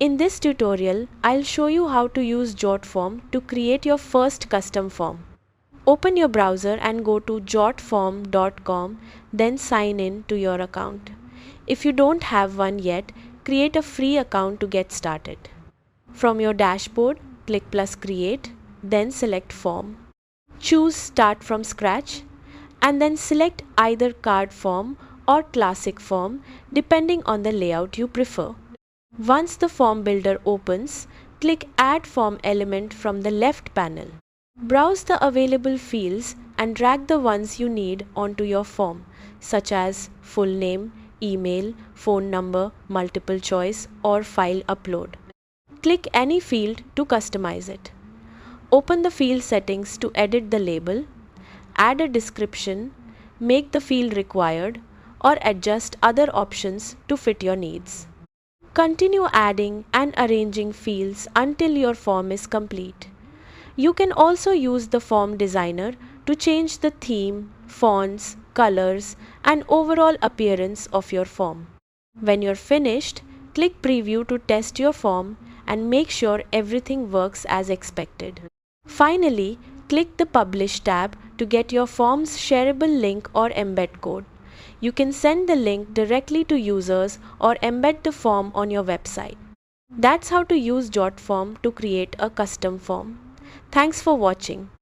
In this tutorial, I'll show you how to use Jotform to create your first custom form. Open your browser and go to jotform.com, then sign in to your account. If you don't have one yet, create a free account to get started. From your dashboard, click plus create, then select form. Choose start from scratch and then select either card form or classic form depending on the layout you prefer. Once the form builder opens, click Add Form Element from the left panel. Browse the available fields and drag the ones you need onto your form, such as full name, email, phone number, multiple choice, or file upload. Click any field to customize it. Open the field settings to edit the label, add a description, make the field required, or adjust other options to fit your needs. Continue adding and arranging fields until your form is complete. You can also use the form designer to change the theme, fonts, colors, and overall appearance of your form. When you're finished, click Preview to test your form and make sure everything works as expected. Finally, click the Publish tab to get your form's shareable link or embed code. You can send the link directly to users or embed the form on your website. That's how to use Jotform to create a custom form. Thanks for watching.